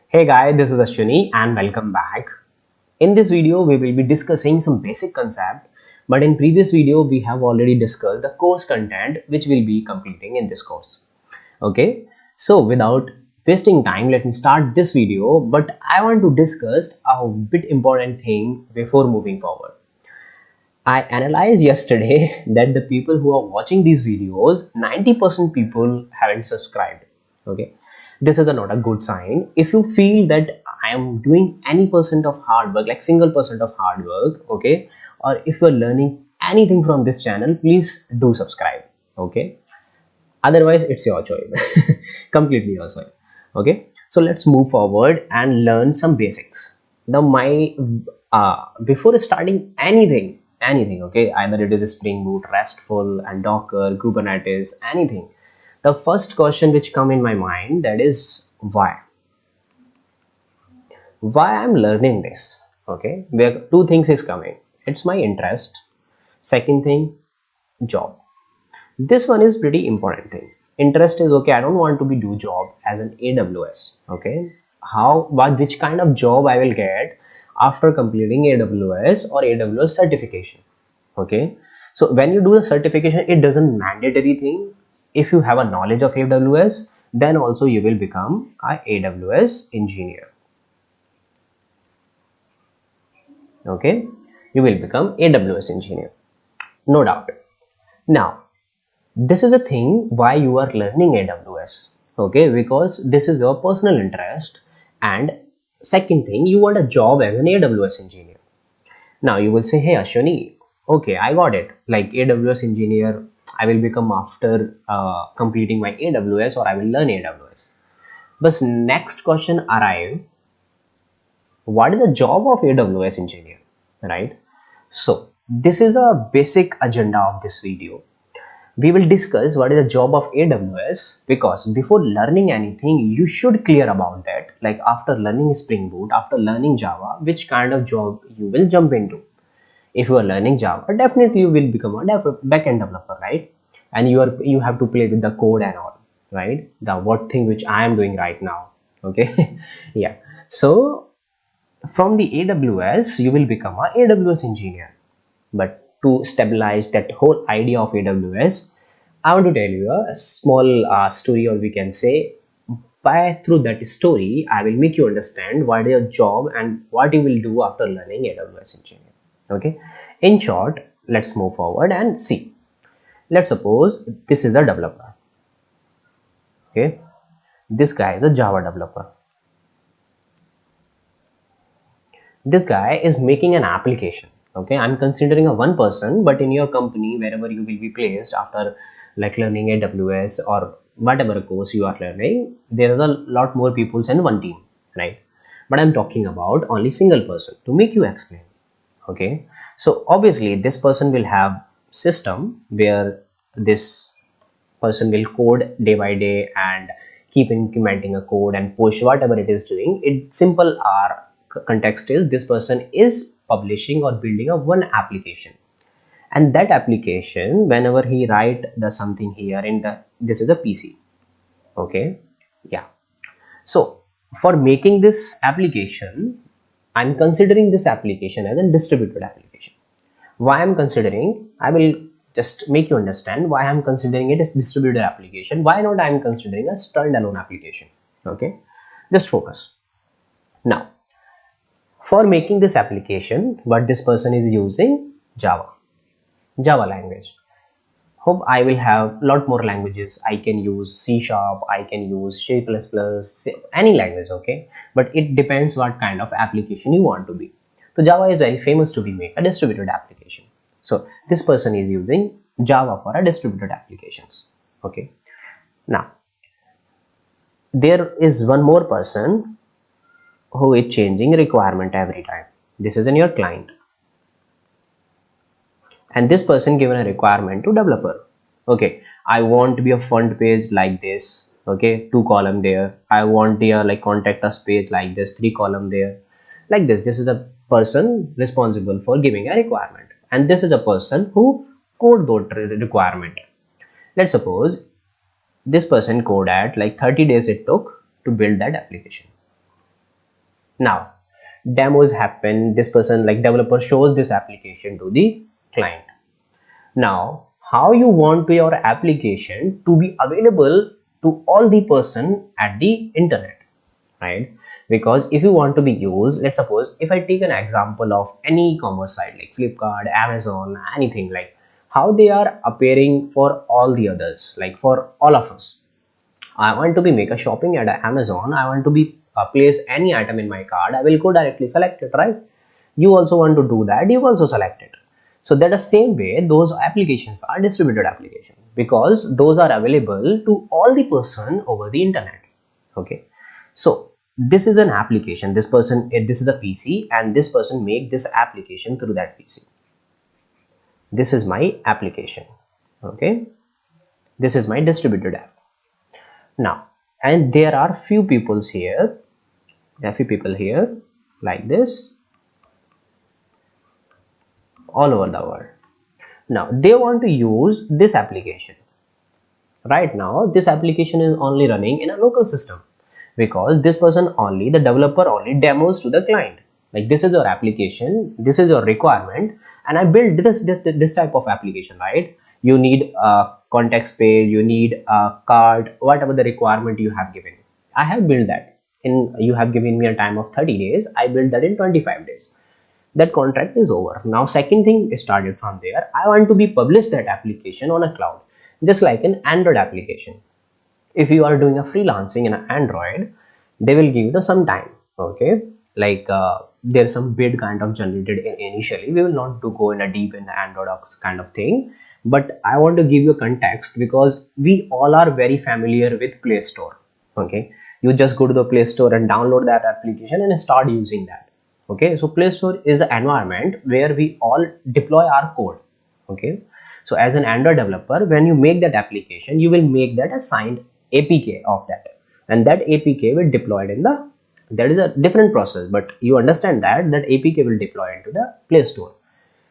Hey guys, this is Ashwani and welcome back. In this video, we will be discussing some basic concept, but in previous video, we have already discussed the course content which we'll be completing in this course. Okay, so without wasting time, let me start this video, but I want to discuss a bit important thing before moving forward. I analyzed yesterday that the people who are watching these videos, 90% people haven't subscribed. Okay, this is not a good sign. If you feel that I am doing any percent of hard work, like single percent of hard work, okay, or if you're learning anything from this channel, please do subscribe. Okay, otherwise it's your choice, completely your choice. Okay, so let's move forward and learn some basics. Now my before starting anything, okay, either it is a Spring Boot, RESTful and Docker, Kubernetes, anything, the first question which come in my mind, that is why I'm learning this. Okay, where two things is coming. It's my interest. Second thing, job. This one is pretty important thing. Interest is okay, I don't want to be do job as an AWS. Okay, which kind of job I will get after completing AWS or AWS certification. Okay, so when you do the certification, it doesn't mandatory thing. If you have a knowledge of AWS, then also you will become a AWS engineer. Okay, you will become AWS engineer, no doubt. Now this is a thing why you are learning AWS. Okay, because this is your personal interest, and second thing, you want a job as an AWS engineer. Now you will say, hey Ashwani, okay, I got it, like AWS engineer I will become after completing my AWS, or I will learn AWS. But next question arrive, what is the job of AWS engineer, right? So this is a basic agenda of this video. We will discuss what is the job of AWS, because before learning anything, you should clear about that. Like after learning Spring Boot, after learning Java, which kind of job you will jump into. If you are learning Java, definitely you will become a backend developer, right? And you have to play with the code and all, right? The what thing which I am doing right now. Okay, yeah. So from the AWS, you will become a AWS engineer. But to stabilize that whole idea of AWS, I want to tell you a small story, or we can say, by through that story, I will make you understand what is your job and what you will do after learning AWS engineer. Okay, in short, let's move forward and see. Let's suppose this is a developer. Okay, this guy is a Java developer. This guy is making an application. Okay, I'm considering a one person, but in your company, wherever you will be placed after like learning AWS or whatever course you are learning, there is a lot more people in one team, right? But I'm talking about only single person to make you explain. Okay, so obviously this person will have system where this person will code day by day and keep implementing a code and push whatever it is doing. It simple context is this person is publishing or building a one application, and that application, whenever he write the something here in the, this is a PC. Okay, yeah. So for making this application, I'm considering this application as a distributed application. Why I'm considering, I will just make you understand why I'm considering it as distributed application. Why not I'm considering a standalone application? Okay, just focus. Now for making this application, what this person is using, Java language. Hope I will have lot more languages. I can use C#, I can use C++, any language. Okay, but it depends what kind of application you want to be. So Java is very famous to be make a distributed application. So this person is using Java for a distributed applications. Okay, now there is one more person who is changing requirement every time. This is in your client, and this person given a requirement to developer. Okay, I want to be a front page like this. Okay, 2 column there. I want the like contact us page like this, 3 column there, like this. This is a person responsible for giving a requirement, and this is a person who code the requirement. Let's suppose this person code at like 30 days it took to build that application. Now demos happen, this person like developer shows this application to the client. Now how you want your application to be available to all the person at the internet, right? Because if you want to be used, let's suppose if I take an example of any e-commerce site like Flipkart, Amazon, anything, like how they are appearing for all the others, like for all of us. I want to be make a shopping at Amazon, I want to be place any item in my card, I will go directly select it, right? You also want to do that, you also select it. So that the same way those applications are distributed applications, because those are available to all the person over the internet. Okay, so this is an application, this person, this is a PC, and this person make this application through that PC. This is my application. Okay, this is my distributed app. Now, and there are few peoples here, there are few people here like this all over the world. Now they want to use this application. Right now this application is only running in a local system, because this person only, the developer only demos to the client, like this is your application, this is your requirement, and I built this type of application, right? You need a context page, you need a card, whatever the requirement you have given, I have built that in, you have given me a time of 30 days, I built that in 25 days. That contract is over. Now second thing started from there, I want to be publish that application on a cloud, just like an Android application. If you are doing a freelancing in an Android, they will give you some time. Okay, like there's some bid kind of generated initially, we will not to go in a deep in the Android kind of thing, but I want to give you a context, because we all are very familiar with Play Store. Okay, you just go to the Play Store and download that application and start using that. Okay, so Play Store is an environment where we all deploy our code. Okay, so as an Android developer, when you make that application, you will make that a signed APK of that, and that APK will deploy it in the, that is a different process, but you understand that that APK will deploy into the Play Store.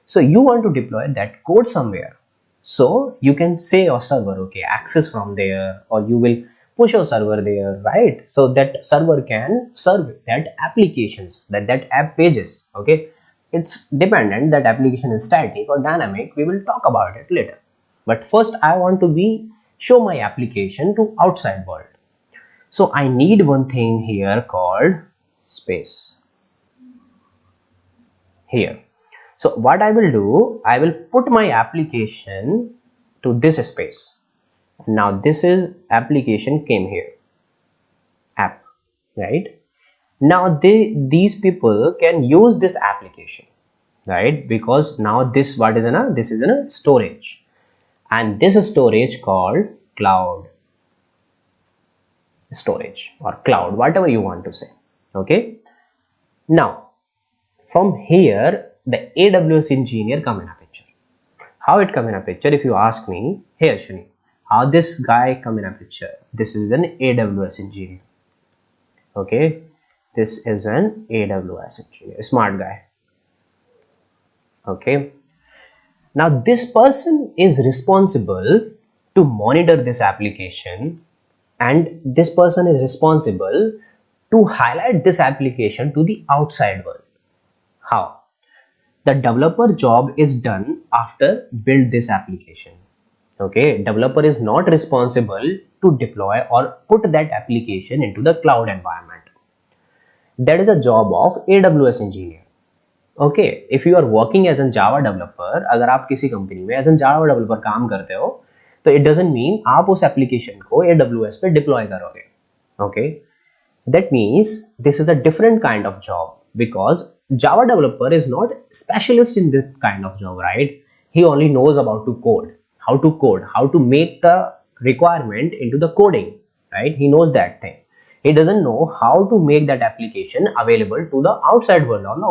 So you want to deploy that code somewhere, so you can say your server, okay, access from there, or you will push your server there, right? So that server can serve that applications, that app pages. Okay, it's dependent, that application is static or dynamic, we will talk about it later. But first I want to be show my application to outside world. So I need one thing here called space here. So what I will do, I will put my application to this space. Now this is application came here, app, right? Now these people can use this application, right? Because now this, what is in a, this is in a storage, and this is storage called cloud storage or cloud, whatever you want to say. Okay, now from here the AWS engineer come in a picture. How it come in a picture? If you ask me, hey Ashwani, how this guy come in a picture? This is an AWS engineer. Okay, this is an AWS engineer, a smart guy. Okay, now this person is responsible to monitor this application, and this person is responsible to highlight this application to the outside world. How? The developer job is done after build this application. Okay, developer is not responsible to deploy or put that application into the cloud environment. That is a job of AWS engineer. Okay, if you are working as a Java developer, अगर आप किसी company में as a Java developer काम करते हो, तो it doesn't mean आप उस application को AWS पे deploy करोगे. Okay, that means this is a different kind of job, because Java developer is not specialist in this kind of job, right? He only knows about to code, how to make the requirement into the coding, right? He knows that thing. He doesn't know how to make that application available to the outside world on the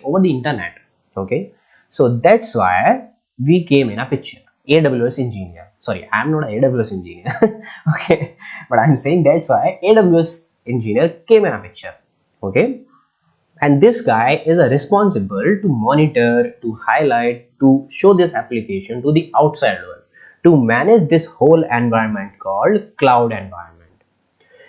over the internet. Okay, so that's why we came in a picture. AWS engineer. Sorry, I'm not an AWS engineer. Okay, but I'm saying that's why AWS engineer came in a picture. Okay, and this guy is responsible to monitor, to highlight, to show this application to the outside world, to manage this whole environment called cloud environment.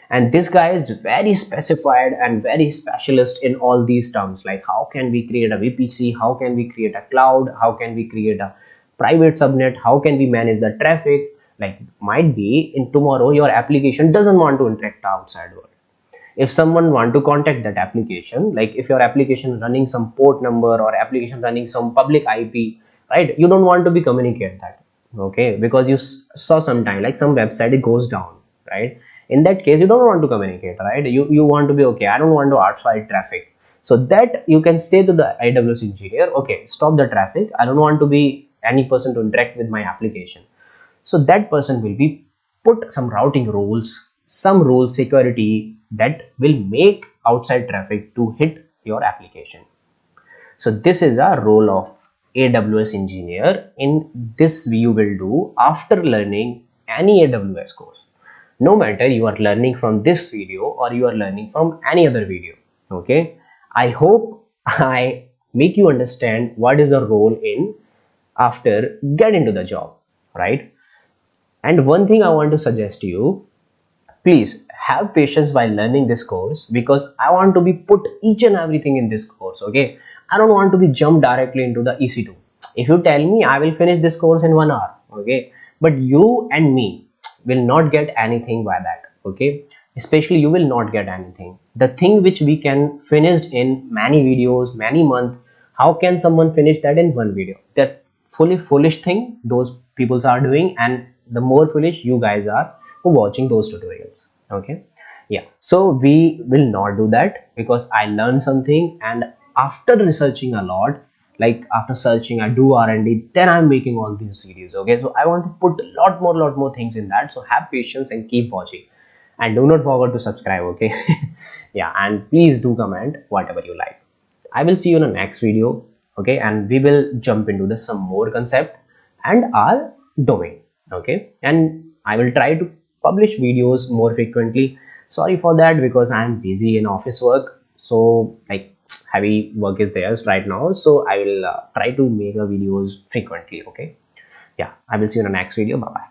And this guy is very specified and very specialist in all these terms, like how can we create a VPC, how can we create a cloud, how can we create a private subnet, how can we manage the traffic. Like might be in tomorrow your application doesn't want to interact outside world. If someone want to contact that application, like if your application running some port number or application running some public IP, right, you don't want to be communicate that, okay, because you saw sometime like some website it goes down, right. In that case you don't want to communicate, right, you want to be okay, I don't want to outside traffic. So that you can say to the AWS engineer, okay, stop the traffic, I don't want to be any person to interact with my application. So that person will be put some routing rules, some rule security that will make outside traffic to hit your application. So this is a role of AWS engineer. In this you will do after learning any AWS course. No matter you are learning from this video or you are learning from any other video. Okay. I hope I make you understand what is the role in after get into the job, right? And one thing I want to suggest to you, please have patience while learning this course, because I want to be put each and everything in this course, okay? I don't want to be jumped directly into the EC2. If you tell me I will finish this course in 1 hour, okay? But you and me will not get anything by that, okay? Especially you will not get anything. The thing which we can finish in many videos, many months, how can someone finish that in one video? That fully foolish thing those peoples are doing, and the more foolish you guys are who watching those tutorials, okay. Yeah, so we will not do that, because I learned something, and after researching a lot, like after searching I do R&D, then I'm making all these videos, okay. So I want to put a lot more things in that, so have patience and keep watching, and do not forget to subscribe, okay. Yeah, and please do comment whatever you like. I will see you in the next video, okay, and we will jump into the some more concept and our domain, okay. And I will try to publish videos more frequently. Sorry for that, because I am busy in office work, so like heavy work is there right now, so I will try to make a videos frequently, okay. Yeah, I will see you in the next video. Bye bye.